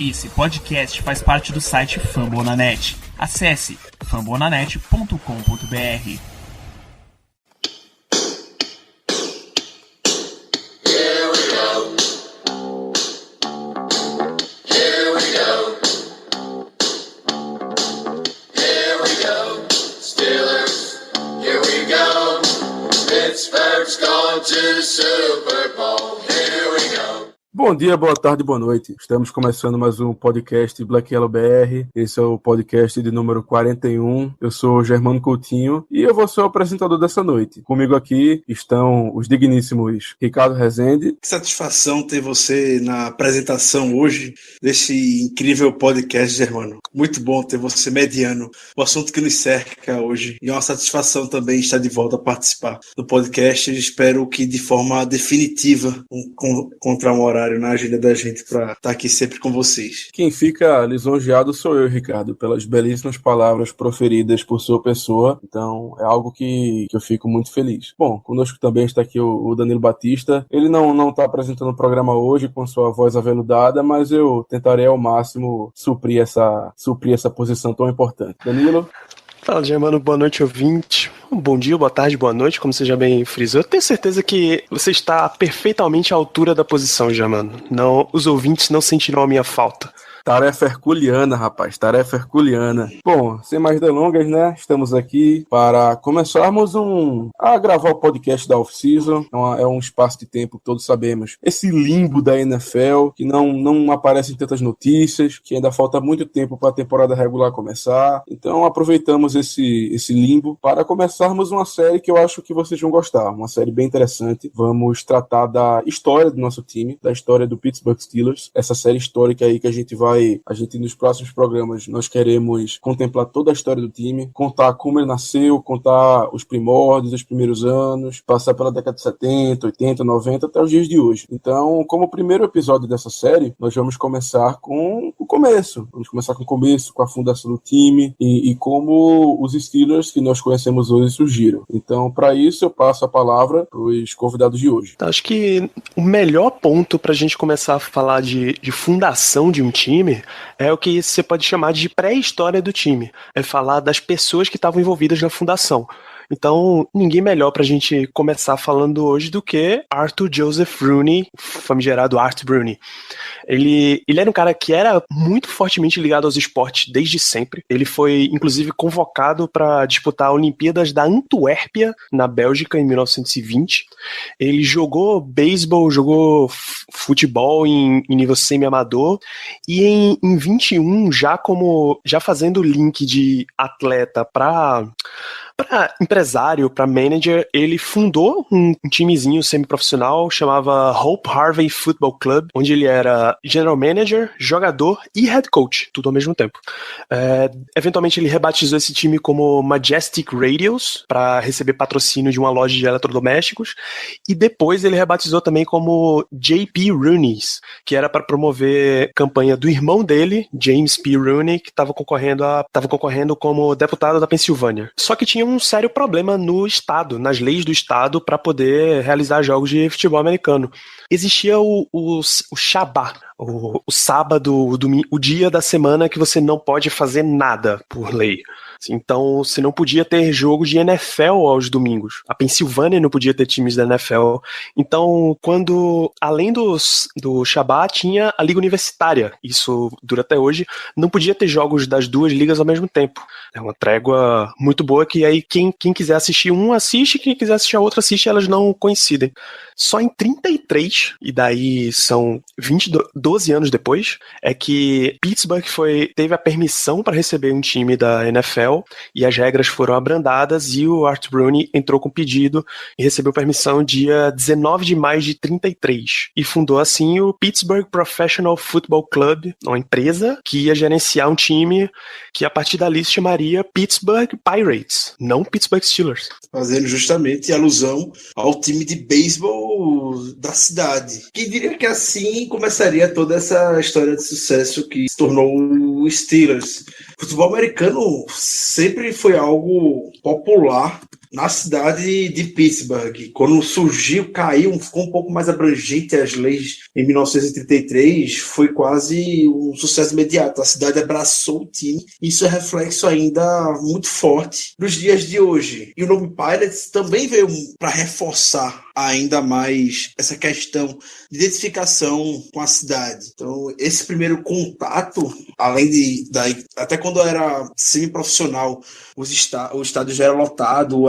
Esse podcast faz parte do site Fambonanet. Acesse fambonanet.com.br. Pittsburgh's going to the Super Bowl. Here we go. Bom dia, boa tarde, boa noite. Estamos começando mais um podcast Black Yellow BR. Esse é o podcast de número 41. Eu sou o Germano Coutinho e eu vou ser o apresentador dessa noite. Comigo aqui estão os digníssimos Ricardo Rezende. Que satisfação ter você na apresentação hoje desse incrível podcast, Germano. Muito bom ter você mediano o assunto que nos cerca hoje. E é uma satisfação também estar de volta a participar do podcast. Espero que de forma definitiva encontrar um horário na agenda da gente para estar aqui sempre com vocês. Quem fica lisonjeado sou eu, Ricardo, pelas belíssimas palavras proferidas por sua pessoa. Então é algo que eu fico muito feliz. Bom, conosco também está aqui o Danilo Batista. Ele não está apresentando o programa hoje com sua voz aveludada, mas eu tentarei ao máximo suprir essa posição tão importante. Danilo? Fala, Germano, boa noite, ouvinte. Bom dia, boa tarde, boa noite, como você já bem frisou. Eu tenho certeza que você está perfeitamente à altura da posição, Germano. Não, os ouvintes não sentirão a minha falta. Tarefa herculeana, rapaz, tarefa herculeana. Bom, sem mais delongas, né? Estamos aqui para começarmos a gravar o podcast da off-season. É um espaço de tempo que todos sabemos. Esse limbo da NFL, que não aparecem tantas notícias, que ainda falta muito tempo para a temporada regular começar. Então aproveitamos esse limbo para começarmos uma série que eu acho que vocês vão gostar. Uma série bem interessante. Vamos tratar da história do nosso time, da história do Pittsburgh Steelers. Essa série histórica aí que a gente nos próximos programas, nós queremos contemplar toda a história do time, contar como ele nasceu, contar os primórdios, os primeiros anos, passar pela década de 70, 80, 90 até os dias de hoje. Então, como primeiro episódio dessa série, nós vamos começar com o começo. Vamos começar com o começo, com a fundação do time e como os Steelers que nós conhecemos hoje surgiram. Então, para isso, eu passo a palavra para os convidados de hoje. Acho que o melhor ponto para a gente começar a falar de fundação de um time é o que você pode chamar de pré-história do time. É falar das pessoas que estavam envolvidas na fundação. Então, ninguém melhor pra gente começar falando hoje do que Arthur Joseph Rooney, famigerado Art Rooney. Ele era um cara que era muito fortemente ligado aos esportes desde sempre. Ele foi, inclusive, convocado para disputar Olimpíadas da Antuérpia, na Bélgica, em 1920. Ele jogou beisebol, jogou futebol em nível semi-amador, e em 21, já fazendo o link de atleta para empresário, para manager, ele fundou um timezinho semi-profissional, chamava Hope Harvey Football Club, onde ele era general manager, jogador e head coach, tudo ao mesmo tempo. Eventualmente ele rebatizou esse time como Majestic Radios, para receber patrocínio de uma loja de eletrodomésticos, e depois ele rebatizou também como JP Rooney's, que era para promover campanha do irmão dele, James P. Rooney, que estava concorrendo como deputado da Pensilvânia. Só que tinha um sério problema no estado, nas leis do estado, para poder realizar jogos de futebol americano. Existia o Shabbat, o sábado, o dia da semana que você não pode fazer nada por lei. Então, você não podia ter jogos de NFL aos domingos. A Pensilvânia não podia ter times da NFL. Então, além do Shabbat, tinha a Liga Universitária. Isso dura até hoje. Não podia ter jogos das duas ligas ao mesmo tempo. É uma trégua muito boa que aí quem quiser assistir um assiste, quem quiser assistir a outra assiste, elas não coincidem. Só em 33, e daí são 12 anos depois, é que Pittsburgh teve a permissão para receber um time da NFL e as regras foram abrandadas e o Art Rooney entrou com pedido e recebeu permissão dia 19 de maio de 33 e fundou assim o Pittsburgh Professional Football Club, uma empresa que ia gerenciar um time que a partir dali se chamaria Pittsburgh Pirates, não Pittsburgh Steelers. Fazendo justamente alusão ao time de beisebol da cidade. Quem diria que assim começaria toda essa história de sucesso que se tornou o Steelers. O futebol americano sempre foi algo popular na cidade de Pittsburgh. Quando surgiu, caiu, ficou um pouco mais abrangente as leis em 1933, foi quase um sucesso imediato. A cidade abraçou o time. Isso é reflexo ainda muito forte nos dias de hoje. E o nome Pirates também veio para reforçar ainda mais essa questão de identificação com a cidade. Então, esse primeiro contato, além até quando eu era semi-profissional, o estádio já era lotado,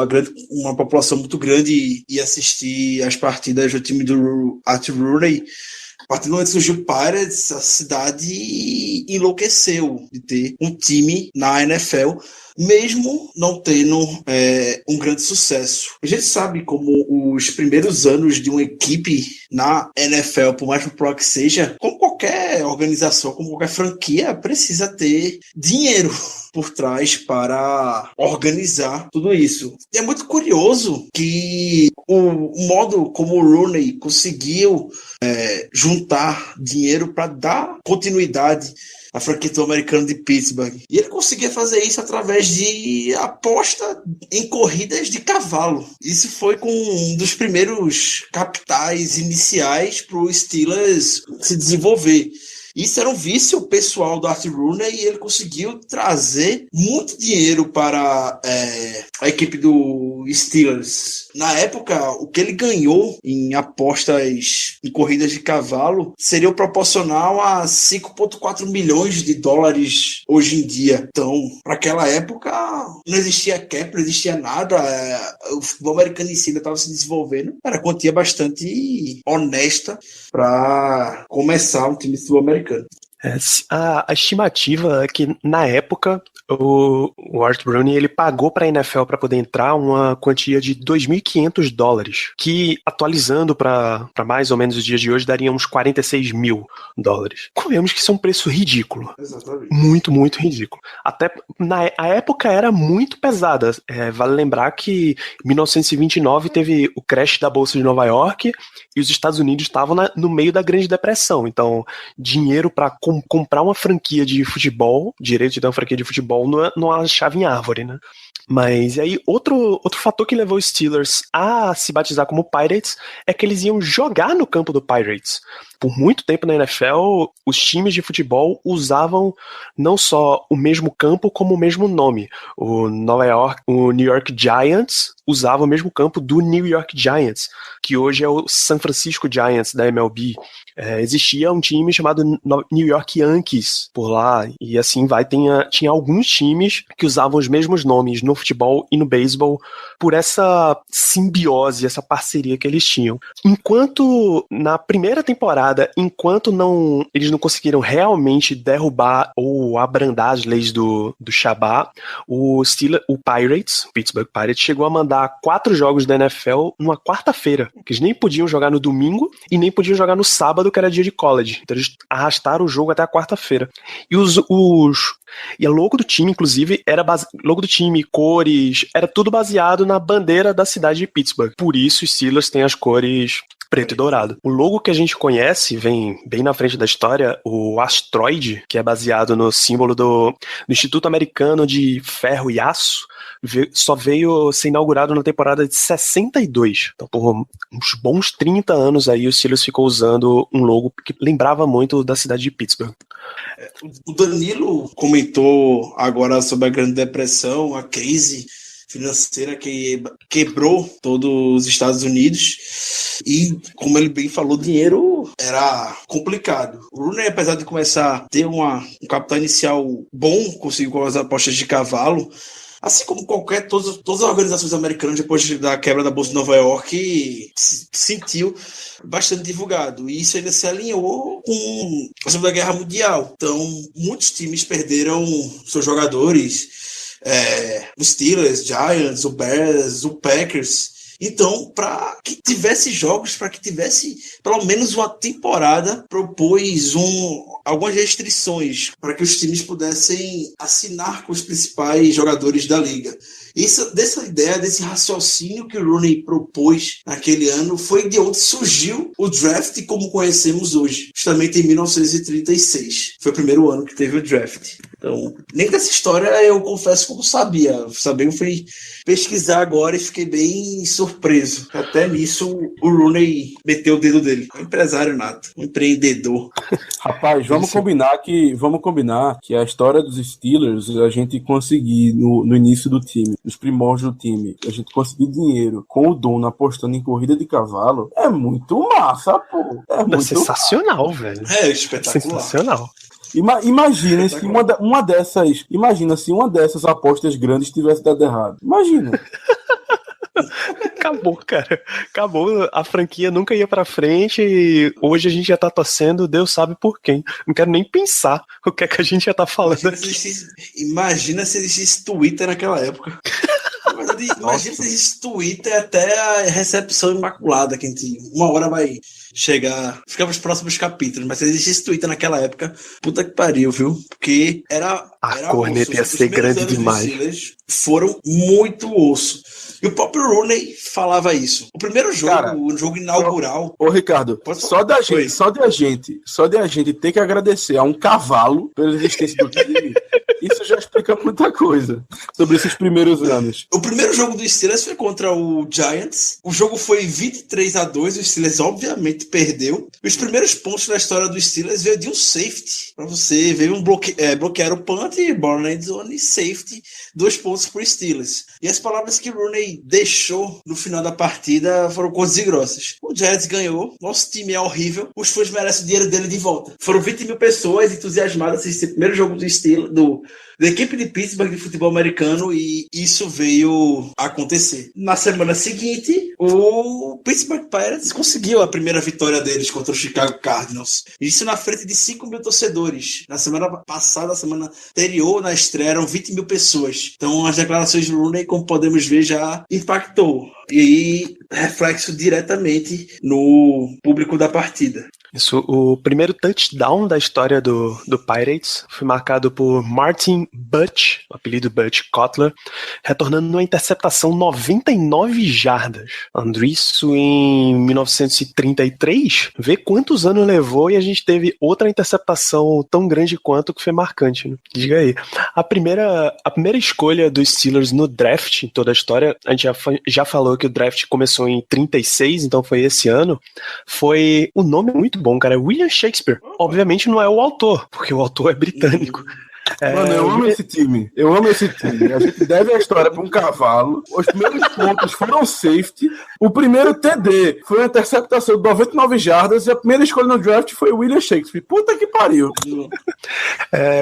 uma população muito grande ia assistir as partidas do time do Art Rooney. A partir do momento que surgiu o Pirates, a cidade enlouqueceu de ter um time na NFL, mesmo não tendo um grande sucesso. A gente sabe como os primeiros anos de uma equipe na NFL, por mais pro que seja, como qualquer organização, como qualquer franquia, precisa ter dinheiro por trás para organizar tudo isso. E é muito curioso que o modo como o Rooney conseguiu juntar dinheiro para dar continuidade à franquia do americano de Pittsburgh. E ele conseguia fazer isso através de aposta em corridas de cavalo. Isso foi com um dos primeiros capitais iniciais para o Steelers se desenvolver. Isso era um vício pessoal do Art Rooney e ele conseguiu trazer muito dinheiro para a equipe do Steelers. Na época, o que ele ganhou em apostas em corridas de cavalo seria proporcional a 5,4 milhões de dólares hoje em dia. Então, para aquela época, não existia cap, não existia nada. O futebol americano em si ainda estava se desenvolvendo. Era uma quantia bastante honesta para começar um time de futebol americano. A estimativa é que, na época, o Art Rooney ele pagou para a NFL para poder entrar uma quantia de $2.500, que, atualizando para mais ou menos os dias de hoje, daria uns $46 mil. Convenhamos que isso é um preço ridículo. Exatamente. Muito, muito ridículo. Até a época era muito pesada. Vale lembrar que em 1929 teve o crash da Bolsa de Nova York e os Estados Unidos estavam no meio da Grande Depressão. Então, dinheiro para comprar uma franquia de futebol, direito de dar uma franquia de futebol, não achava em árvore, né? Mas aí, outro fator que levou os Steelers a se batizar como Pirates é que eles iam jogar no campo do Pirates. Por muito tempo na NFL, os times de futebol usavam não só o mesmo campo, como o mesmo nome. O New York Giants usava o mesmo campo do New York Giants, que hoje é o San Francisco Giants da MLB. Existia um time chamado New York Yankees por lá, e assim vai. Tinha alguns times que usavam os mesmos nomes no futebol e no beisebol por essa simbiose, essa parceria que eles tinham. Enquanto na primeira temporada, eles não conseguiram realmente derrubar ou abrandar as leis do Shabbat, o Pittsburgh Pirates, chegou a mandar 4 jogos da NFL numa quarta-feira, que eles nem podiam jogar no domingo e nem podiam jogar no sábado, que era dia de college. Então eles arrastaram o jogo até a quarta-feira. E a logo do time, inclusive, logo do time, cores, era tudo baseado na bandeira da cidade de Pittsburgh. Por isso os Steelers têm as cores preto e dourado. O logo que a gente conhece, vem bem na frente da história, o asteroide, que é baseado no símbolo do Instituto Americano de Ferro e Aço, só veio ser inaugurado na temporada de 62. Então, por uns bons 30 anos aí, o Steelers ficou usando um logo que lembrava muito da cidade de Pittsburgh. O Danilo comentou agora sobre a Grande Depressão, a crise financeira que quebrou todos os Estados Unidos e, como ele bem falou, dinheiro era complicado. O Rooney, apesar de começar a ter um capital inicial bom, conseguiu com as apostas de cavalo, assim como todas as organizações americanas, depois da quebra da Bolsa de Nova York, se sentiu bastante divulgado. E isso ainda se alinhou com a Segunda Guerra Mundial. Então, muitos times perderam seus jogadores, os Steelers, Giants, o Bears, o Packers. Então, para que tivesse jogos, para que tivesse pelo menos uma temporada, propôs algumas restrições para que os times pudessem assinar com os principais jogadores da liga. Dessa ideia, desse raciocínio que o Rooney propôs naquele ano, foi de onde surgiu o draft como conhecemos hoje, justamente em 1936. Foi o primeiro ano que teve o draft. Então, nem dessa história eu confesso que eu não sabia. Eu fui pesquisar agora e fiquei bem surpreso. Até nisso o Rooney meteu o dedo dele. Um empresário nato, um empreendedor. Rapaz, vamos combinar que a história dos Steelers, a gente conseguir no início do time, nos primórdios do time, a gente conseguir dinheiro com o dono apostando em corrida de cavalo, é muito massa, pô. É muito sensacional, velho. É espetacular. Sensacional. Imagina se imagina se uma dessas apostas grandes tivesse dado errado. Imagina. Acabou, cara. Acabou. A franquia nunca ia pra frente e hoje a gente já tá torcendo, Deus sabe por quem. Não quero nem pensar o que é que a gente já tá falando Imagina se existisse Twitter naquela época. Imagina se existisse Twitter até a recepção imaculada, que a gente uma hora vai chegar, ficar pros próximos capítulos, mas se existisse Twitter naquela época, puta que pariu, viu? Porque era corneta ia ser grande demais. Foram muito osso. E o próprio Rooney falava isso. O primeiro jogo, cara, o jogo inaugural... Ô Ricardo, só de a gente ter que agradecer a um cavalo pela existência do time, isso já explica muita coisa sobre esses primeiros anos. O primeiro jogo do Steelers foi contra o Giants. O jogo foi 23-2, o Steelers obviamente perdeu. Os primeiros pontos da história do Steelers veio de um safety. Pra você ver, bloquear o punt, ball end zone e safety, 2 pontos pro Steelers. E as palavras que o Rooney deixou no final da partida foram coisas e grossas. O Giants ganhou, nosso time é horrível, os fãs merecem o dinheiro dele de volta. Foram 20 mil pessoas entusiasmadas a assistir o primeiro jogo do Steelers, da equipe de Pittsburgh de futebol americano, e isso veio a acontecer. Na semana seguinte, o Pittsburgh Pirates conseguiu a primeira vitória deles contra o Chicago Cardinals. Isso na frente de 5 mil torcedores. Na semana passada, semana anterior, na estreia, eram 20 mil pessoas. Então, as declarações de Rooney, como podemos ver, já impactou. E reflexo diretamente no público da partida. Isso, o primeiro touchdown da história do Pirates foi marcado por Martin Butch, o apelido Butch Kotler, retornando numa interceptação 99 jardas. Andrew, isso em 1933, vê quantos anos levou e a gente teve outra interceptação tão grande quanto, que foi marcante, né? Diga aí. A primeira escolha dos Steelers no draft, em toda a história, a gente já falou que o draft começou em 36, então foi esse ano, foi um nome muito bom, cara, William Shakespeare. Obviamente não é o autor, porque o autor é britânico. Mano, eu amo esse time. A gente deve a história para um cavalo. Os primeiros pontos foram safety. O primeiro TD foi uma interceptação de 99 jardas. E a primeira escolha no draft foi o William Shakespeare. Puta que pariu.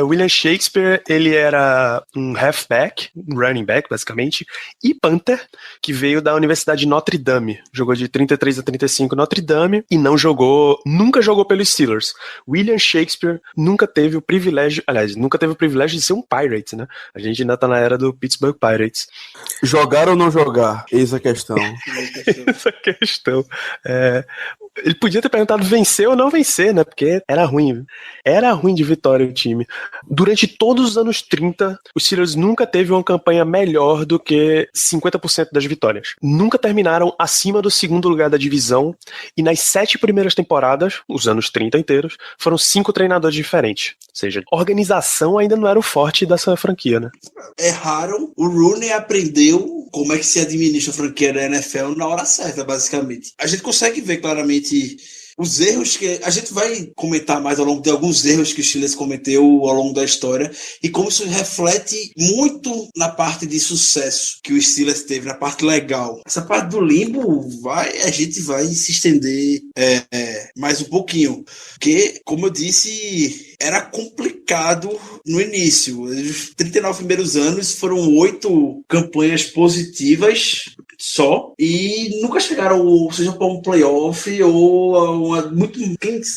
William Shakespeare, ele era um halfback, running back, basicamente, e punter, que veio da Universidade de Notre Dame. Jogou de 33 a 35 Notre Dame e nunca jogou pelos Steelers. William Shakespeare nunca teve o privilégio de ser um Pirates, né? A gente ainda tá na era do Pittsburgh Pirates. Jogar ou não jogar? Eis a questão. Essa questão. Ele podia ter perguntado vencer ou não vencer, né? Porque era ruim. Era ruim de vitória o time. Durante todos os anos 30, os Steelers nunca teve uma campanha melhor do que 50% das vitórias. Nunca terminaram acima do segundo lugar da divisão, e nas 7 primeiras temporadas, os anos 30 inteiros, foram 5 treinadores diferentes. Ou seja, organização ainda não era o forte dessa franquia, né? Erraram, o Rooney aprendeu como é que se administra a franquia da NFL na hora certa, basicamente. A gente consegue ver claramente os erros que... A gente vai comentar mais ao longo de alguns erros que o Steelers cometeu ao longo da história e como isso reflete muito na parte de sucesso que o Steelers teve, na parte legal. Essa parte do limbo, a gente vai se estender mais um pouquinho. Porque, como eu disse, era complicado no início. Os 39 primeiros anos foram 8 campanhas positivas só, e nunca chegaram, seja para um playoff ou a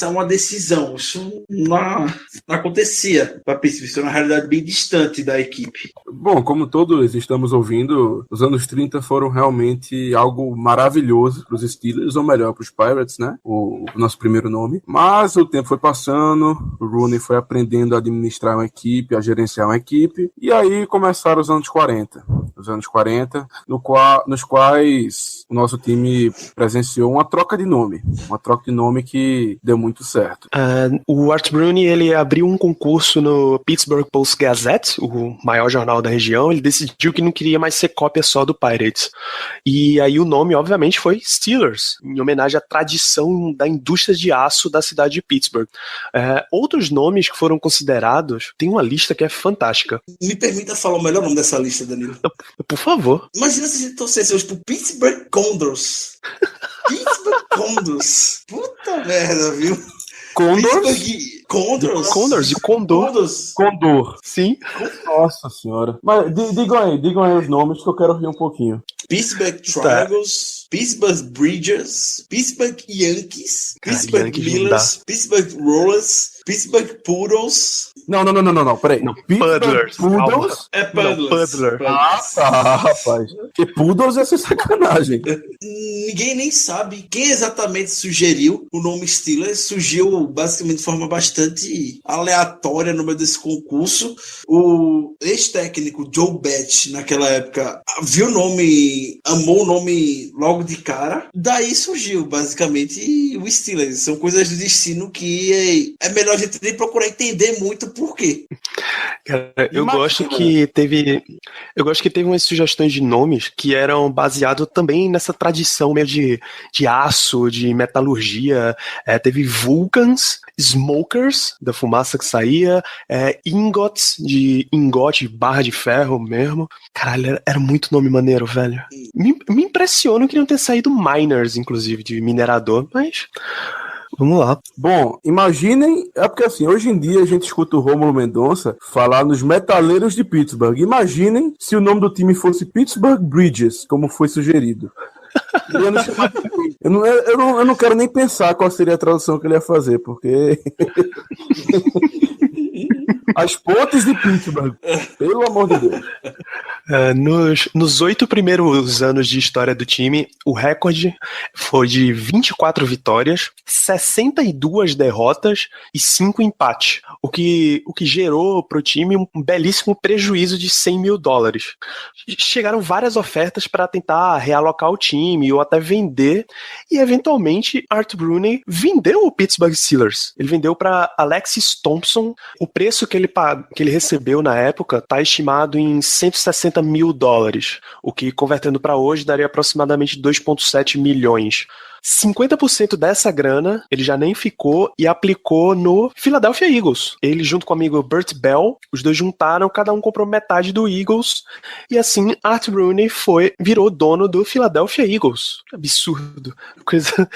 uma decisão. Isso não acontecia para Pittsburgh. Isso é uma realidade bem distante da equipe. Bom, como todos estamos ouvindo, os anos 30 foram realmente algo maravilhoso para os Steelers, ou melhor, para os Pirates, né? O nosso primeiro nome. Mas o tempo foi passando, o Rooney foi aprendendo a administrar uma equipe, a gerenciar uma equipe, e aí começaram os anos 40. dos anos 40, nos quais o nosso time presenciou uma troca de nome que deu muito certo. O Art Bruni, ele abriu um concurso no Pittsburgh Post-Gazette, o maior jornal da região. Ele decidiu que não queria mais ser cópia só do Pirates. E aí o nome, obviamente, foi Steelers, em homenagem à tradição da indústria de aço da cidade de Pittsburgh. Outros nomes que foram considerados, tem uma lista que é fantástica. Me permita falar o melhor nome dessa lista, Danilo. Por favor. Imagina se a gente torcesse hoje pro Pittsburgh Condors. Pittsburgh Condors. Puta merda, viu? Condors e Condor. Condor. Sim. Nossa senhora. Mas digam aí os nomes que eu quero rir um pouquinho. Pittsburgh Triangles, Pittsburgh Bridges, Pittsburgh Yankees, Pittsburgh Millers, Pittsburgh Rollers, Pittsburgh Poodles. Não, peraí. Não, Puddlers. Poodles? É Puddlers. Ah, tá, rapaz. Porque Poodles é sem sacanagem. Ninguém nem sabe quem exatamente sugeriu o nome Steelers. Surgiu basicamente de forma bastante aleatória no meio desse concurso. O ex-técnico Joe Betts, naquela época, viu o nome, amou o nome logo de cara. Daí surgiu basicamente o Steelers. São coisas do destino que é melhor a gente nem procurar entender muito por quê. Cara, eu gosto que teve umas sugestões de nomes que eram baseados também nessa tradição meio de aço, de metalurgia. Teve Vulcans, Smokers, da fumaça que saía, Ingots, de engote, barra de ferro mesmo. Caralho, era muito nome maneiro, velho. Me impressiona que não ter saído Miners, inclusive, de minerador, mas... Vamos lá. Bom, imaginem, porque assim, hoje em dia a gente escuta o Rômulo Mendonça falar nos metaleiros de Pittsburgh. Imaginem se o nome do time fosse Pittsburgh Bridges, como foi sugerido. Eu não quero nem pensar qual seria a tradução que ele ia fazer, porque... As pontes de Pittsburgh, pelo amor de Deus. Nos 8 primeiros anos de história do time, o recorde foi de 24 vitórias, 62 derrotas e 5 empates, o que gerou para o time um belíssimo prejuízo de $100 mil. Chegaram várias ofertas para tentar realocar o time ou até vender, e eventualmente Art Bruni vendeu o Pittsburgh Steelers. Ele vendeu para Alexis Thompson. O preço que ele recebeu na época está estimado em $160 mil, o que convertendo para hoje daria aproximadamente 2,7 milhões. 50% dessa grana ele já nem ficou e aplicou no Philadelphia Eagles. Ele junto com o amigo Burt Bell, os dois juntaram, cada um comprou metade do Eagles, e assim Art Bruni virou dono do Philadelphia Eagles. Absurdo, coisa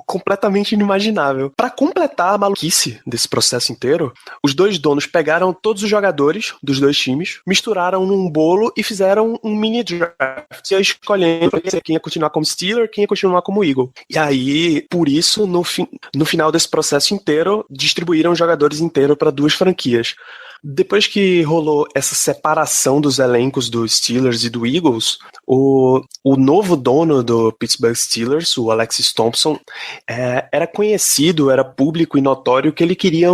completamente inimaginável. Para completar a maluquice desse processo inteiro, os dois donos pegaram todos os jogadores dos dois times, misturaram num bolo e fizeram um mini draft, escolhendo quem ia continuar como Steeler, quem ia continuar como Eagle. E aí, por isso, no final desse processo inteiro, distribuíram os jogadores inteiros para 2 franquias. Depois que rolou essa separação dos elencos dos Steelers e do Eagles, o novo dono do Pittsburgh Steelers, o Alexis Thompson, era conhecido, era público e notório que ele queria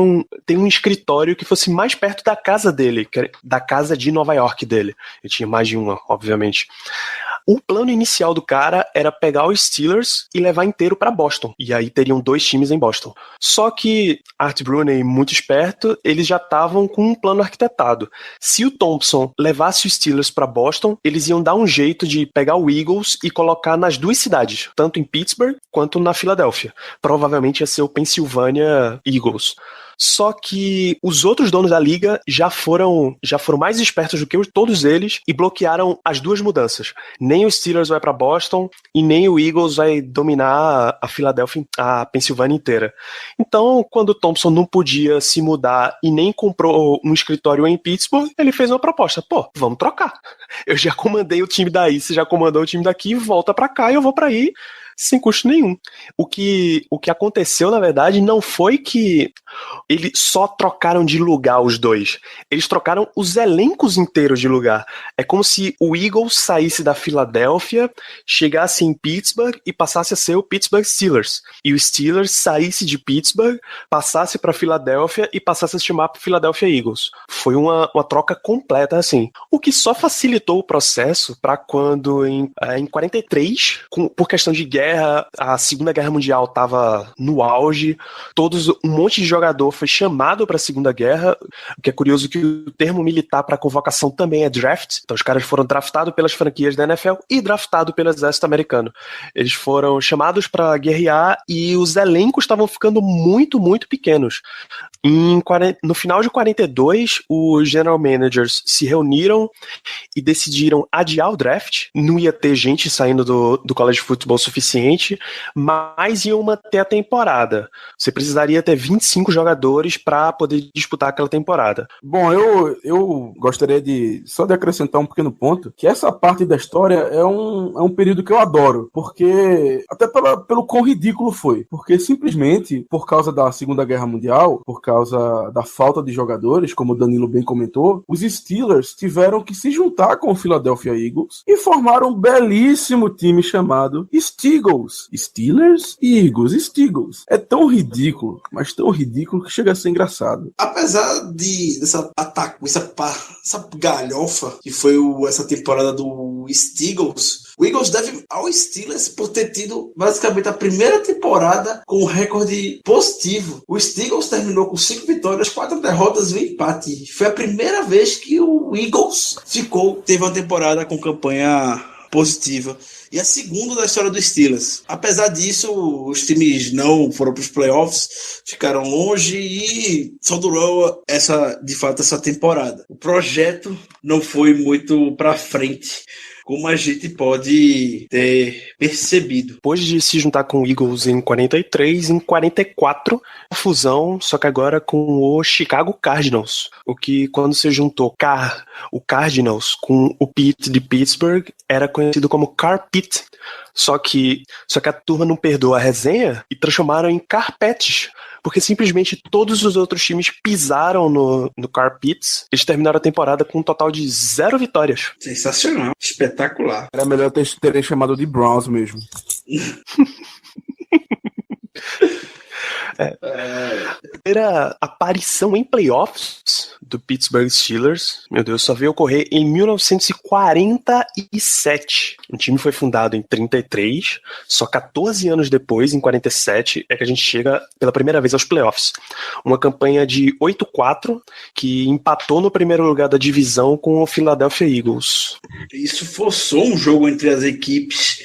ter um escritório que fosse mais perto da casa dele, da casa de Nova York dele. Ele tinha mais de uma, obviamente. O plano inicial do cara era pegar os Steelers e levar inteiro para Boston. E aí teriam 2 times em Boston. Só que Art Bruni, muito esperto, eles já estavam com um plano arquitetado. Se o Thompson levasse os Steelers para Boston, eles iam dar um jeito de pegar o Eagles e colocar nas 2 cidades, tanto em Pittsburgh quanto na Filadélfia. Provavelmente ia ser o Pennsylvania Eagles. Só que os outros donos da liga já foram mais espertos do que todos eles e bloquearam as 2 mudanças. Nem o Steelers vai para Boston e nem o Eagles vai dominar a Filadélfia, a Pensilvânia inteira. Então, quando o Thompson não podia se mudar e nem comprou um escritório em Pittsburgh, ele fez uma proposta. Pô, vamos trocar. Eu já comandei o time daí, você já comandou o time daqui, volta para cá e eu vou para aí. sem custo nenhum. O que aconteceu, na verdade, não foi que eles só trocaram de lugar os dois. Eles trocaram os elencos inteiros de lugar. É como se o Eagles saísse da Filadélfia, chegasse em Pittsburgh e passasse a ser o Pittsburgh Steelers. E o Steelers saísse de Pittsburgh, passasse para Filadélfia e passasse a se chamar Philadelphia Eagles. Foi uma troca completa, assim. O que só facilitou o processo para quando, em 43, por questão de guerra, a Segunda Guerra Mundial estava no auge, um monte de jogador foi chamado para a Segunda Guerra, o que é curioso que o termo militar para convocação também é draft, então os caras foram draftados pelas franquias da NFL e draftados pelo exército americano. Eles foram chamados para guerrear e os elencos estavam ficando muito, muito pequenos. No final de 42, os general managers se reuniram e decidiram adiar o draft. Não ia ter gente saindo do college football suficiente, mas iam manter a temporada. Você precisaria ter 25 jogadores para poder disputar aquela temporada. Bom, eu gostaria só de acrescentar um pequeno ponto, que essa parte da história é um período que eu adoro, porque até pelo quão ridículo foi, porque simplesmente por causa da Segunda Guerra Mundial, por causa da falta de jogadores, como o Danilo bem comentou, os Steelers tiveram que se juntar com o Philadelphia Eagles e formaram um belíssimo time chamado Steagles. Steelers e Eagles, Steagles. É tão ridículo, mas tão ridículo que chega a ser engraçado. Apesar dessa ataque, essa galhofa que foi essa temporada do Steagles, o Eagles deve ao Steelers por ter tido basicamente a primeira temporada com um recorde positivo. O Steagles terminou com 5 vitórias, 4 derrotas e um empate. Foi a primeira vez que o Eagles teve uma temporada com campanha positiva. E a segunda da história dos Steelers. Apesar disso, os times não foram para os playoffs, ficaram longe e só durou essa temporada. O projeto não foi muito para frente, como a gente pode ter percebido. Depois de se juntar com o Eagles em 43, em 44, a fusão, só que agora com o Chicago Cardinals. O que, quando se juntou o Cardinals com o Pete de Pittsburgh, era conhecido como Car Pit. Só que a turma não perdoou a resenha e transformaram em Carpets, porque simplesmente todos os outros times pisaram no Car Pits. Eles terminaram a temporada com um total de 0 vitórias. Sensacional, espetacular. Era melhor terem chamado de Browns mesmo. A primeira aparição em playoffs do Pittsburgh Steelers, meu Deus, só veio ocorrer em 1947. O time foi fundado em 33, só 14 anos depois, em 47, é que a gente chega pela primeira vez aos playoffs. Uma campanha de 8-4 que empatou no primeiro lugar da divisão com o Philadelphia Eagles. Isso forçou um jogo entre as equipes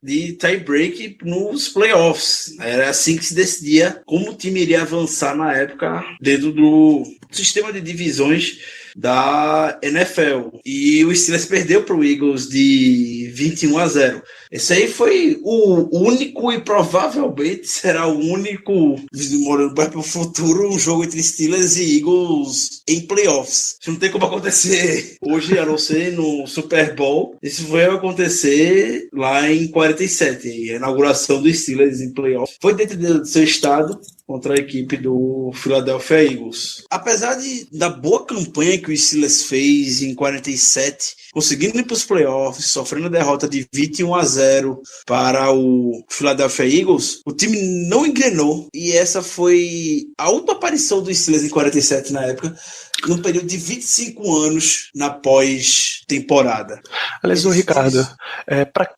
de tie-break nos playoffs. Era assim que se decidia como o time iria avançar na época dentro do sistema de divisões da NFL. E o Steelers perdeu para o Eagles de 21-0. Esse aí foi o único e provavelmente será o único, morando para o futuro, um jogo entre Steelers e Eagles em playoffs. Isso não tem como acontecer hoje, a não ser no Super Bowl. Isso vai acontecer lá em 47. A inauguração dos Steelers em playoffs foi dentro do seu estado contra a equipe do Philadelphia Eagles. Apesar da boa campanha que o Steelers fez em 47, conseguindo ir para os playoffs, sofrendo a derrota de 21-0 para o Philadelphia Eagles, o time não engrenou, e essa foi a última aparição do Steelers em 47 na época, num período de 25 anos na pós-temporada. Aliás, o Ricardo,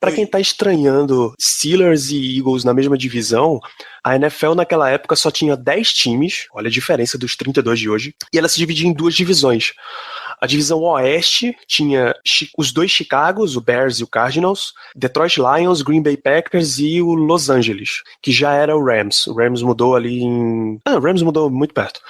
para quem está estranhando Steelers e Eagles na mesma divisão, a NFL naquela época só tinha 10 times, olha a diferença dos 32 de hoje, e ela se dividia em 2 divisões. A divisão Oeste tinha os 2 Chicagos, o Bears e o Cardinals, Detroit Lions, Green Bay Packers e o Los Angeles, que já era o Rams. O Rams mudou ali o Rams mudou muito perto.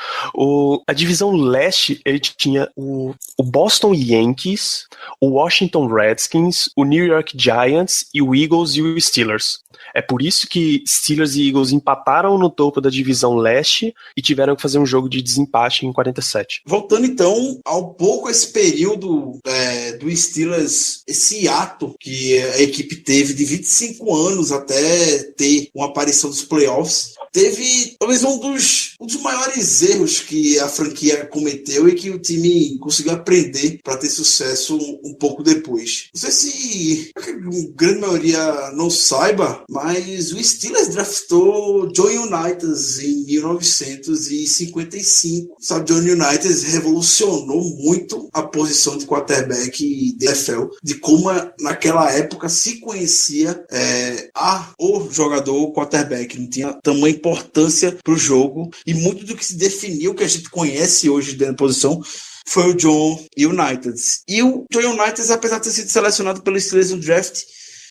A divisão Leste, ele tinha o Boston Yankees, o Washington Redskins, o New York Giants e o Eagles e o Steelers. É por isso que Steelers e Eagles empataram no topo da divisão Leste e tiveram que fazer um jogo de desempate em 47. Voltando então ao pouco pouco esse período do Steelers, esse hiato que a equipe teve de 25 anos até ter uma aparição dos playoffs. Teve talvez um dos maiores erros que a franquia cometeu e que o time conseguiu aprender para ter sucesso um pouco depois. Não sei se a grande maioria não saiba, mas o Steelers draftou John Unitas em 1955. Sabe, John Unitas revolucionou muito a posição de quarterback da NFL, de como naquela época se conhecia o jogador quarterback. Não tinha tamanha importância para o jogo, e muito do que se definiu, que a gente conhece hoje dentro da posição, foi o John Unitas. E o John Unitas, apesar de ter sido selecionado pelo Steelers no draft,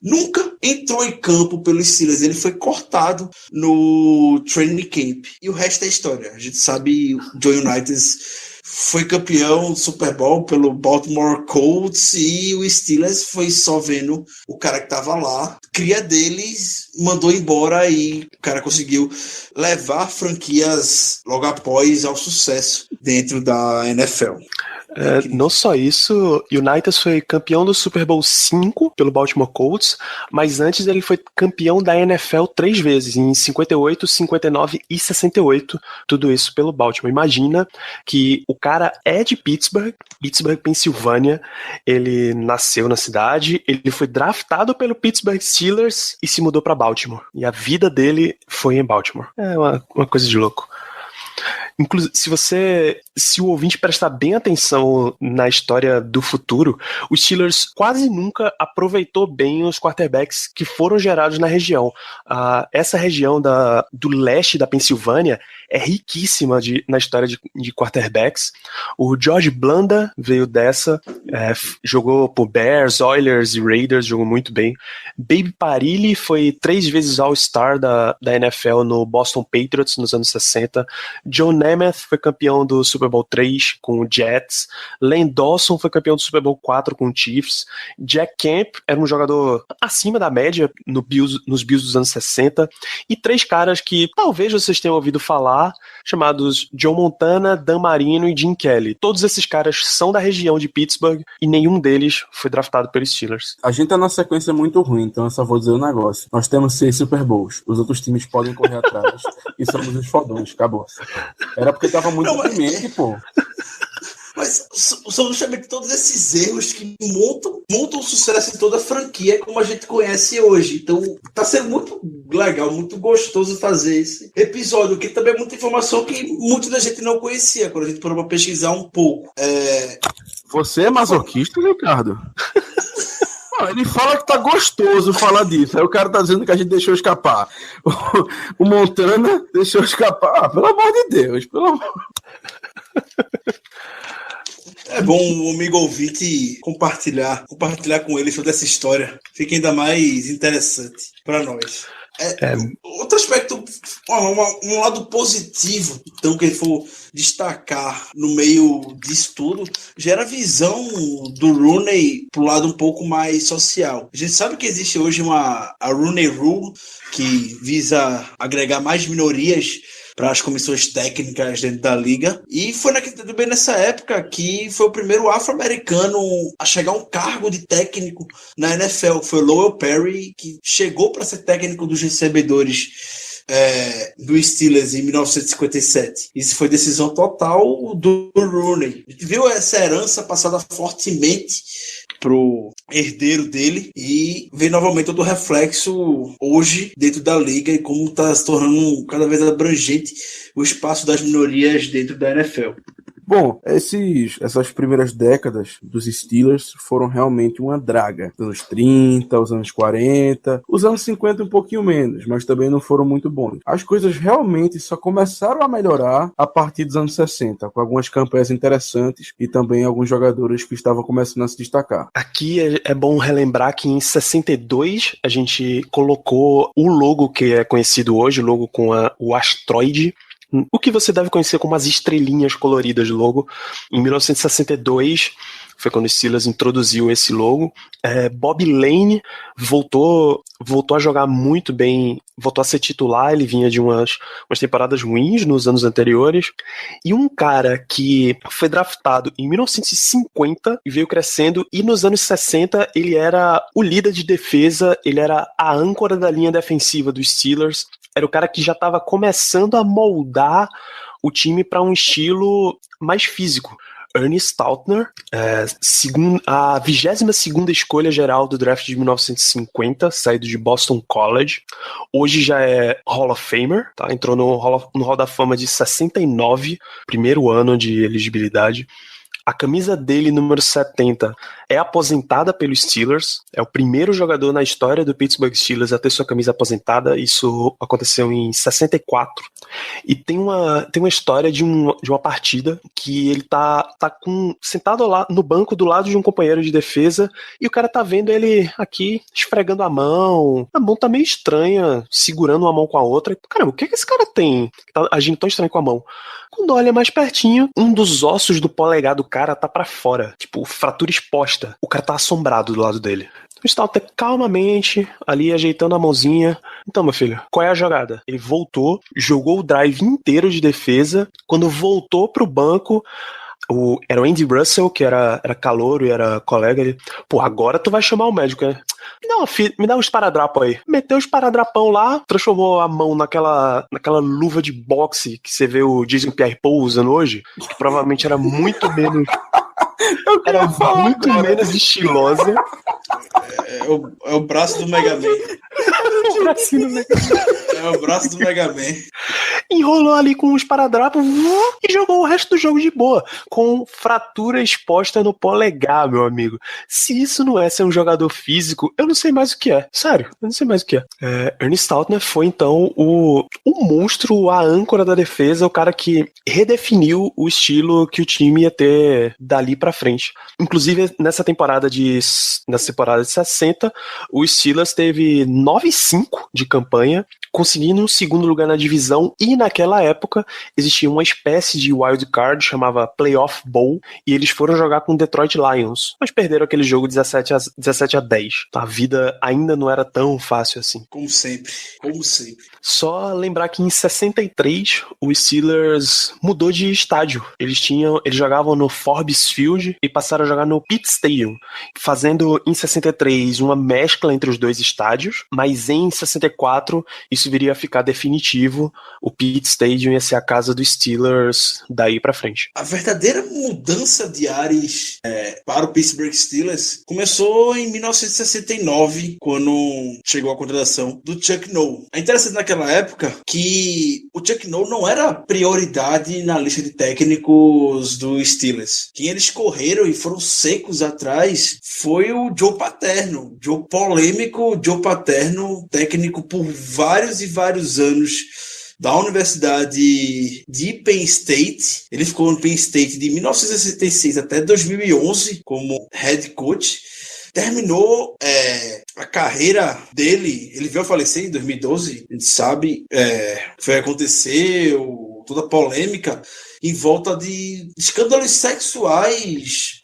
nunca entrou em campo pelo Steelers. Ele foi cortado no training camp. E o resto é história. A gente sabe, o John Unitas foi campeão do Super Bowl pelo Baltimore Colts, e o Steelers foi só vendo o cara que tava lá, cria deles, mandou embora, e o cara conseguiu levar franquias logo após ao sucesso dentro da NFL. Não só isso, Unitas foi campeão do Super Bowl 5 pelo Baltimore Colts, mas antes ele foi campeão da NFL 3 vezes, em 58, 59 e 68, tudo isso pelo Baltimore. Imagina que o cara é de Pittsburgh, Pensilvânia, ele nasceu na cidade, ele foi draftado pelo Pittsburgh Steelers e se mudou para Baltimore. E a vida dele foi em Baltimore. É uma coisa de louco. Inclusive, se o ouvinte prestar bem atenção na história do futuro, o Steelers quase nunca aproveitou bem os quarterbacks que foram gerados na região. Essa região do leste da Pensilvânia é riquíssima na história de quarterbacks. O George Blanda veio dessa, jogou por Bears, Oilers e Raiders, jogou muito bem. Baby Parilli foi 3 vezes All-Star da NFL no Boston Patriots nos anos 60. John Namath foi campeão do Super Bowl 3 com o Jets. Len Dawson foi campeão do Super Bowl 4 com o Chiefs. Jack Camp era um jogador acima da média nos Bills dos anos 60. E 3 caras que talvez vocês tenham ouvido falar, chamados Joe Montana, Dan Marino e Jim Kelly. Todos esses caras são da região de Pittsburgh e nenhum deles foi draftado pelos Steelers. A gente tá numa sequência muito ruim, então eu só vou dizer um negócio. Nós temos 6 Super Bowls. Os outros times podem correr atrás e somos os fodões. Acabou. Era porque tava muito deprimente, pô. Mas são justamente todos esses erros que montam o sucesso em toda a franquia como a gente conhece hoje. Então tá sendo muito legal, muito gostoso fazer esse episódio, que também é muita informação que muita da gente não conhecia, quando a gente parou pra pesquisar um pouco. Você é masoquista, Ricardo? Ele fala que tá gostoso falar disso. Aí o cara tá dizendo que a gente deixou escapar. O Montana deixou escapar. Pelo amor de Deus, pelo amor. É bom o amigo ouvinte compartilhar com ele toda essa história. Fica ainda mais interessante para nós. Outro aspecto, um lado positivo, então, que ele for destacar no meio disso tudo, gera a visão do Rooney pro lado um pouco mais social. A gente sabe que existe hoje a Rooney Rule, que visa agregar mais minorias para as comissões técnicas dentro da liga, e foi também nessa época que foi o primeiro afro-americano a chegar a um cargo de técnico na NFL. Foi Lowell Perry, que chegou para ser técnico dos recebedores do Steelers em 1957. Isso foi decisão total do Rooney. A gente viu essa herança passada fortemente pro herdeiro dele e vê novamente todo o reflexo hoje dentro da liga e como está se tornando cada vez abrangente o espaço das minorias dentro da NFL. Bom, essas primeiras décadas dos Steelers foram realmente uma draga. Os anos 30, os anos 40, os anos 50 um pouquinho menos, mas também não foram muito bons. As coisas realmente só começaram a melhorar a partir dos anos 60, com algumas campanhas interessantes e também alguns jogadores que estavam começando a se destacar. Aqui é bom relembrar que em 62 a gente colocou o logo que é conhecido hoje, o logo com o asteroide, o que você deve conhecer como as estrelinhas coloridas do logo. Em 1962 foi quando o Steelers introduziu esse logo. Bob Lane voltou a jogar muito bem, voltou a ser titular, ele vinha de umas temporadas ruins nos anos anteriores. E um cara que foi draftado em 1950 e veio crescendo, e nos anos 60 ele era o líder de defesa, ele era a âncora da linha defensiva dos Steelers, era o cara que já estava começando a moldar o time para um estilo mais físico. Ernie Stautner, a 22ª escolha geral do draft de 1950, saído de Boston College. Hoje já é Hall of Famer, tá? Entrou no Hall da Fama de 69, primeiro ano de elegibilidade. A camisa dele, número 70, é aposentada pelos Steelers. É o primeiro jogador na história do Pittsburgh Steelers a ter sua camisa aposentada. Isso aconteceu em 64. E tem uma história de uma partida que ele tá sentado lá no banco do lado de um companheiro de defesa, e o cara tá vendo ele aqui esfregando a mão. A mão tá meio estranha, segurando uma mão com a outra. E, caramba, o que esse cara tem? Tá agindo tão estranho com a mão. Quando olha mais pertinho, um dos ossos do polegar do cara tá pra fora. Tipo, fratura exposta. O cara tá assombrado do lado dele. Então o Stautner calmamente, ali ajeitando a mãozinha. Então, meu filho, qual é a jogada? Ele voltou, jogou o drive inteiro de defesa. Quando voltou pro banco, era o Andy Russell, que era calouro e era colega. Ele, agora tu vai chamar o médico, né? Me dá um esparadrapo aí. Meteu o esparadrapão lá, transformou a mão naquela luva de boxe que você vê o Jason Pierre-Paul usando hoje, que provavelmente era muito menos... menos estilosa. É o braço do Mega Man. É o braço do Mega Man. Enrolou ali com um esparadrapo e jogou o resto do jogo de boa, com fratura exposta no polegar, meu amigo. Se isso não é ser um jogador físico, eu não sei mais o que é. Sério, eu não sei mais o que é. Ernie Stautner foi, então, o monstro, a âncora da defesa, o cara que redefiniu o estilo que o time ia ter dali pra frente. Inclusive, nessa temporada de 60, o Steelers teve 9-5 de campanha, conseguindo um segundo lugar na divisão, e naquela época existia uma espécie de wild card, chamava Playoff Bowl, e eles foram jogar com o Detroit Lions, mas perderam aquele jogo 17-10. A vida ainda não era tão fácil assim. Como sempre. Só lembrar que em 63 o Steelers mudou de estádio. Eles jogavam no Forbes Field e passaram a jogar no Pitt Stadium, fazendo em 63 uma mescla entre os dois estádios, mas em 64 isso viria a ficar definitivo. O Pitt Stadium ia ser a casa dos Steelers daí pra frente. A verdadeira mudança de ares para o Pittsburgh Steelers começou em 1969, quando chegou a contratação do Chuck Noll. É interessante naquela época que o Chuck Noll não era prioridade na lista de técnicos do Steelers. Quem eles correram e foram secos atrás foi o Joe Paterno. Polêmico Joe Paterno, técnico por vários e vários anos da Universidade de Penn State. Ele ficou no Penn State de 1966 até 2011 como head coach. Terminou a carreira dele, ele veio a falecer em 2012, a gente sabe, foi acontecer toda a polêmica em volta de escândalos sexuais.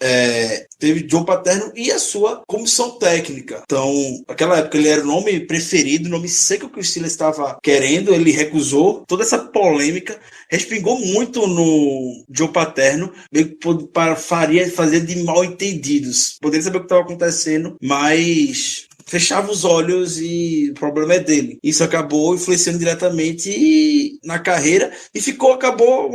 Teve Joe Paterno e a sua comissão técnica. Então, naquela época ele era o nome preferido, o nome seco que o Steelers estava querendo, ele recusou. Toda essa polêmica respingou muito no Joe Paterno, meio que fazer de mal entendidos. Poderia saber o que estava acontecendo, mas fechava os olhos e o problema é dele. Isso acabou influenciando diretamente na carreira e acabou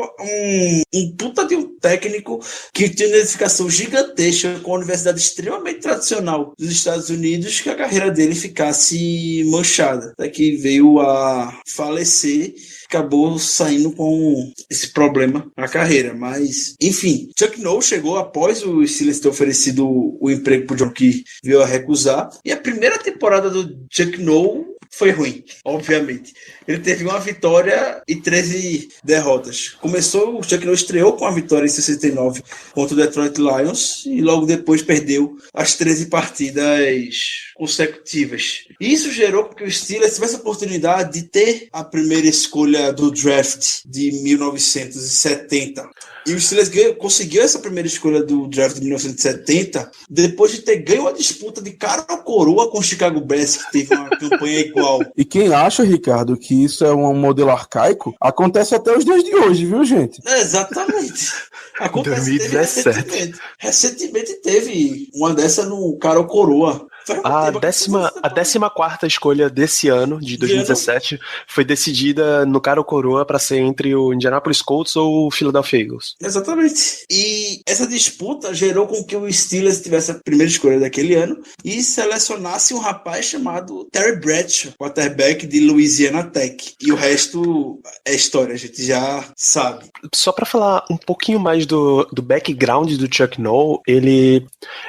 um puta de um técnico que tinha uma identificação gigantesca com a universidade extremamente tradicional dos Estados Unidos, que a carreira dele ficasse manchada. Até que veio a falecer, acabou saindo com esse problema na carreira. Mas, enfim, Chuck Noll chegou após o Steelers ter oferecido o emprego pro John, que veio a recusar. E a primeira temporada do Chuck Noll foi ruim, obviamente. Ele teve uma vitória e 13 derrotas. O Chuck Noll estreou com a vitória em 69 contra o Detroit Lions e logo depois perdeu as 13 partidas consecutivas. Isso gerou com que o Steelers tivesse a oportunidade de ter a primeira escolha do draft de 1970. E o Steelers conseguiu essa primeira escolha do draft de 1970 depois de ter ganho a disputa de cara ou coroa com o Chicago Bears, que teve uma campanha igual. E quem acha, Ricardo, que isso é um modelo arcaico, acontece até os dias de hoje, viu, gente? Exatamente. Acontece 2017. Recentemente teve uma dessa no cara ou coroa. A 14ª escolha desse ano, de 2017, foi decidida no cara ou coroa para ser entre o Indianapolis Colts ou o Philadelphia Eagles. Exatamente. E essa disputa gerou com que o Steelers tivesse a primeira escolha daquele ano e selecionasse um rapaz chamado Terry Bradshaw, quarterback de Louisiana Tech. E o resto é história, a gente já sabe. Só para falar um pouquinho mais do background do Chuck Noll, ele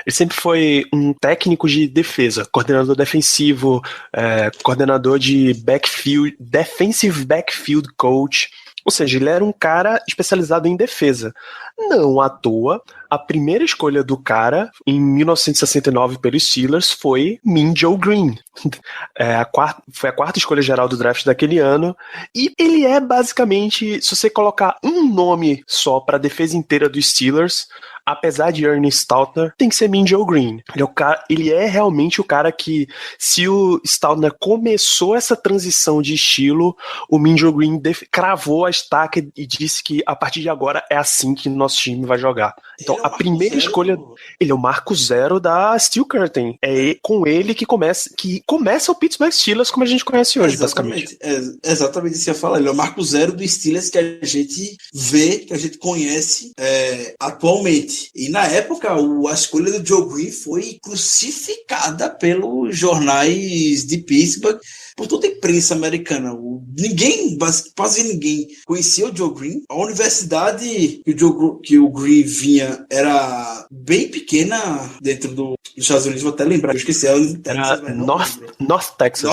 sempre foi um técnico de defesa, coordenador defensivo, coordenador de backfield, defensive backfield coach, ou seja, ele era um cara especializado em defesa. Não à toa, a primeira escolha do cara, em 1969 pelos Steelers, foi Mean Joe Green. Foi a quarta escolha geral do draft daquele ano, e ele é basicamente, se você colocar um nome só para a defesa inteira dos Steelers, apesar de Ernie Stautner, tem que ser Mean Joe Green. Ele é realmente o cara que, se o Stautner começou essa transição de estilo, o Mean Joe Green cravou a estaca e disse que a partir de agora é assim que nosso time vai jogar. Então, a primeira escolha, ele é o marco zero da Steel Curtain. É com ele que começa o Pittsburgh Steelers como a gente conhece hoje, basicamente. Exatamente isso que eu ia falar. Ele é o marco zero do Steelers que a gente vê, que a gente conhece atualmente. E na época, a escolha do Joe Green foi crucificada pelos jornais de Pittsburgh, por toda a imprensa americana. Quase ninguém conhecia o Joe Green. A universidade que o Green vinha era bem pequena dentro dos Estados Unidos, vou até lembrar, eu esqueci. Era North Texas.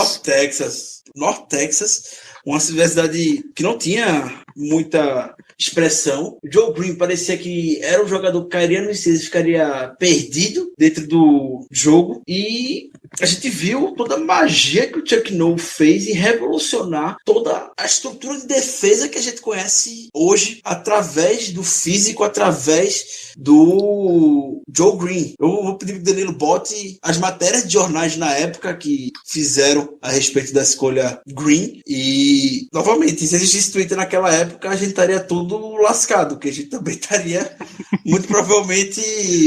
North Texas, uma universidade que não tinha muita expressão. O Joe Green parecia que era um jogador que cairia no Steelers, ficaria perdido dentro do jogo, e a gente viu toda a magia que o Chuck Noll fez em revolucionar toda a estrutura de defesa que a gente conhece hoje através do físico, através do Joe Green. Eu vou pedir para o Danilo bote as matérias de jornais na época que fizeram a respeito da escolha Green, e novamente, se existisse Twitter naquela época, a gente estaria tudo lascado, que a gente também estaria muito provavelmente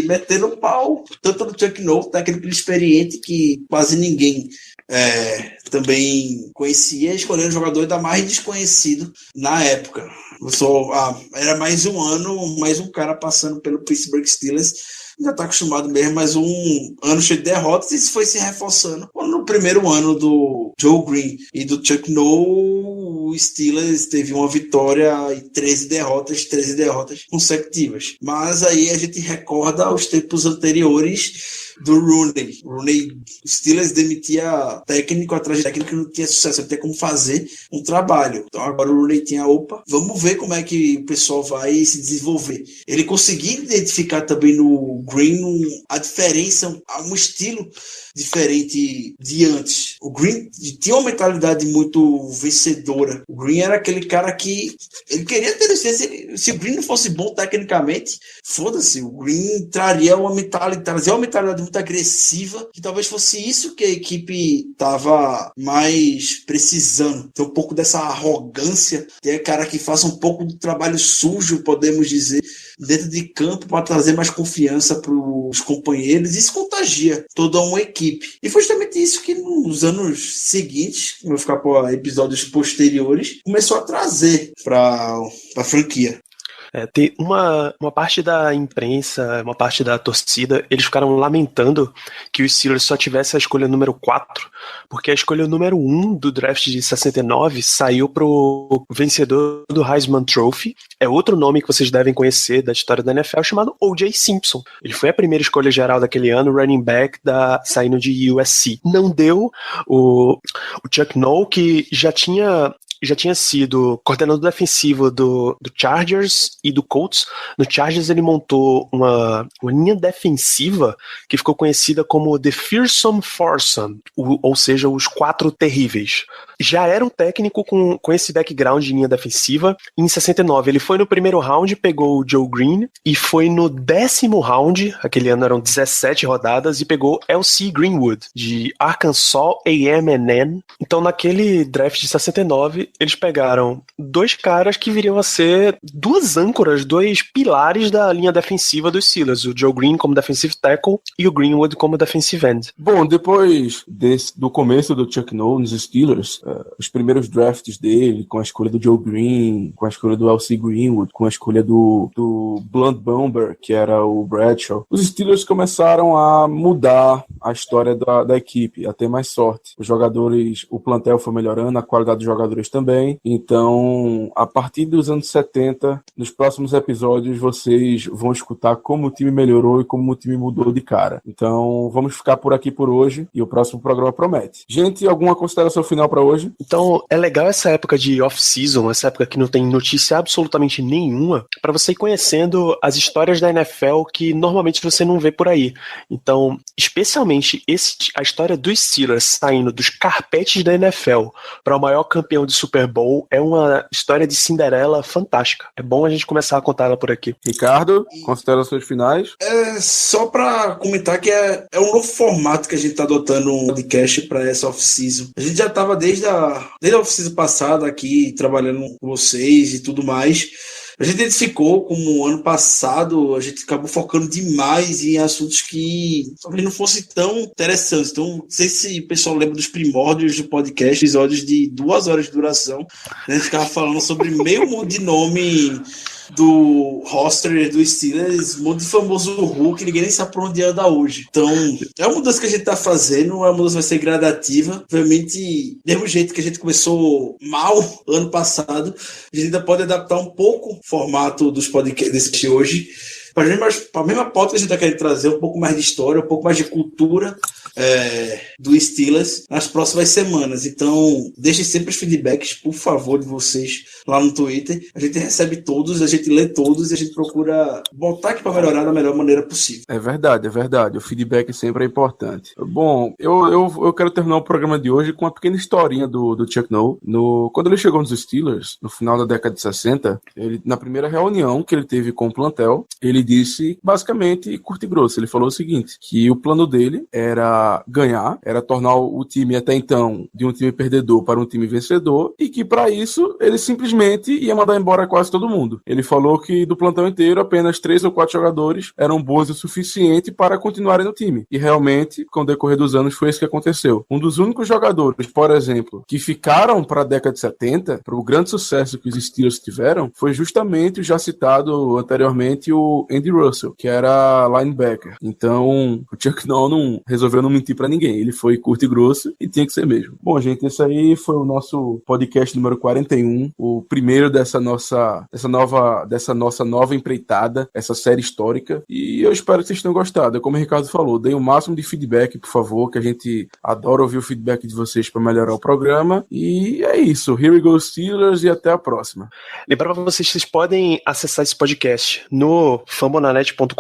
metendo pau, tanto no Chuck Noll, técnico experiente que quase ninguém também conhecia, escolhendo um jogador ainda mais desconhecido na época. Era mais um ano, mais um cara passando pelo Pittsburgh Steelers, já está acostumado mesmo, mas um ano cheio de derrotas, e isso foi se reforçando. No primeiro ano do Joe Green e do Chuck Noll, o Steelers teve uma vitória e 13 derrotas consecutivas. Mas aí a gente recorda aos tempos anteriores do Rooney. O Steelers demitia técnico atrás de técnico que não tinha sucesso, não tinha como fazer um trabalho. Então agora o Rooney tinha, vamos ver como é que o pessoal vai se desenvolver. Ele conseguia identificar também no Green a diferença, um estilo diferente de antes. O Green tinha uma mentalidade muito vencedora. O Green era aquele cara que ele queria ter licença. Se o Green não fosse bom tecnicamente, foda-se, o Green trazia uma mentalidade muito agressiva, que talvez fosse isso que a equipe estava mais precisando. Tem um pouco dessa arrogância, tem cara que faça um pouco do trabalho sujo, podemos dizer, dentro de campo, para trazer mais confiança para os companheiros. Isso contagia toda uma equipe. E foi justamente isso que nos anos seguintes, como eu ficar para episódios posteriores, começou a trazer para a franquia. Tem uma parte da imprensa, uma parte da torcida, eles ficaram lamentando que o Steelers só tivesse a escolha número 4, porque a escolha número 1 do draft de 69 saiu pro vencedor do Heisman Trophy. É outro nome que vocês devem conhecer da história da NFL, chamado O.J. Simpson. Ele foi a primeira escolha geral daquele ano, running back saindo de USC. Não deu o Chuck Noll, que já tinha sido coordenador defensivo do Chargers e do Colts. No Chargers ele montou uma linha defensiva que ficou conhecida como The Fearsome Foursome, ou seja, os 4 terríveis. Já era um técnico com esse background de linha defensiva. Em 69 ele foi no primeiro round, pegou o Joe Green, e foi no 10º round, aquele ano eram 17 rodadas, e pegou L.C. Greenwood, de Arkansas A&M. Então naquele draft de 69 eles pegaram 2 caras que viriam a ser 2 âncoras, 2 pilares da linha defensiva dos Steelers, o Joe Green como defensive tackle e o Greenwood como defensive end. Bom, depois do começo do Chuck Noll nos Steelers, os primeiros drafts dele, com a escolha do Joe Green, com a escolha do L.C. Greenwood, com a escolha do Blunt Bomber, que era o Bradshaw, os Steelers começaram a mudar a história da equipe, a ter mais sorte. Os jogadores, o plantel foi melhorando, a qualidade dos jogadores também. Então, a partir dos anos 70, nos próximos episódios, vocês vão escutar como o time melhorou e como o time mudou de cara. Então, vamos ficar por aqui por hoje e o próximo programa promete. Gente, alguma consideração final para hoje? Então, é legal essa época de off-season, essa época que não tem notícia absolutamente nenhuma, para você ir conhecendo as histórias da NFL que normalmente você não vê por aí. Então, especialmente a história dos Steelers saindo dos carpetes da NFL para o maior campeão de Super Bowl é uma história de Cinderela fantástica. É bom a gente começar a contar ela por aqui. Ricardo, considerações finais? Só para comentar que é um novo formato que a gente está adotando um podcast para essa off-season. A gente já estava desde a off-season passada aqui trabalhando com vocês e tudo mais. A gente identificou como ano passado a gente acabou focando demais em assuntos que talvez não fossem tão interessantes. Então, não sei se o pessoal lembra dos primórdios do podcast, episódios de 2 horas de duração. A gente ficava falando sobre meio mundo de nome do roster do Steelers, um monte de famoso Hulk, ninguém nem sabe por onde anda hoje. Então, é uma mudança que a gente tá fazendo, a mudança vai ser gradativa. Obviamente, mesmo jeito que a gente começou mal ano passado, a gente ainda pode adaptar um pouco o formato dos podcasts de hoje, para a mesma pauta que a gente está querendo trazer, um pouco mais de história, um pouco mais de cultura do Steelers nas próximas semanas. Então, deixem sempre os feedbacks, por favor, de vocês lá no Twitter. A gente recebe todos, a gente lê todos e a gente procura botar aqui para melhorar da melhor maneira possível. É verdade. O feedback sempre é importante. Bom, eu quero terminar o programa de hoje com uma pequena historinha do Chuck Noll. Quando ele chegou nos Steelers, no final da década de 60, na primeira reunião que ele teve com o plantel, ele disse, basicamente, curto e grosso, ele falou o seguinte, que o plano dele era ganhar, era tornar o time até então de um time perdedor para um time vencedor, e que para isso ele simplesmente ia mandar embora quase todo mundo. Ele falou que do plantão inteiro apenas 3 ou 4 jogadores eram bons o suficiente para continuarem no time. E realmente, com o decorrer dos anos, foi isso que aconteceu. Um dos únicos jogadores, por exemplo, que ficaram para a década de 70, para o grande sucesso que os Steelers tiveram, foi justamente o já citado anteriormente, o Andy Russell, que era linebacker. Então, o Chuck Noll resolveu não mentir pra ninguém. Ele foi curto e grosso e tinha que ser mesmo. Bom, gente, esse aí foi o nosso podcast número 41, o primeiro dessa nossa nova empreitada, essa série histórica. E eu espero que vocês tenham gostado. Como o Ricardo falou, deem o máximo de feedback, por favor, que a gente adora ouvir o feedback de vocês para melhorar o programa. E é isso. Here we go, Steelers, e até a próxima. Lembrar pra vocês podem acessar esse podcast no fambonanet.com.br.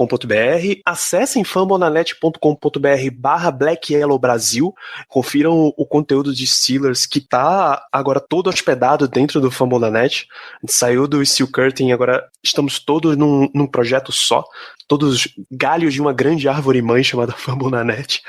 Acessem fambonanet.com.br/Black Yellow Brasil. Confiram o conteúdo de Steelers que tá agora todo hospedado dentro do Fambonanet. A gente saiu do Steel Curtain, agora estamos todos num projeto só. Todos galhos de uma grande árvore mãe chamada Fambonanet.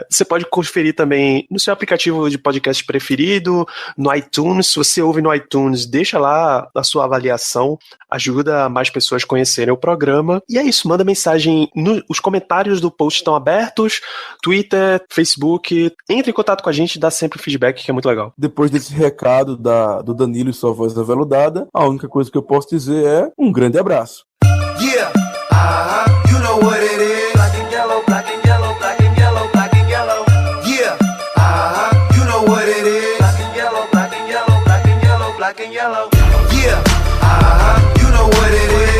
Você pode conferir também no seu aplicativo de podcast preferido, no iTunes. Se você ouve no iTunes, deixa lá a sua avaliação, ajuda mais pessoas a conhecerem o programa. E é isso, manda mensagem. Os comentários do post estão abertos Twitter, Facebook, entre em contato com a gente, dá sempre feedback, que é muito legal. Depois desse recado do Danilo e sua voz aveludada, a única coisa que eu posso dizer é um grande abraço. Yeah, you know what it is. Black and yellow, black and yellow, black and yellow, black and yellow. Yeah, you know what it is. Black and yellow, black and yellow, black and yellow, black and yellow. Yeah, you know what it is.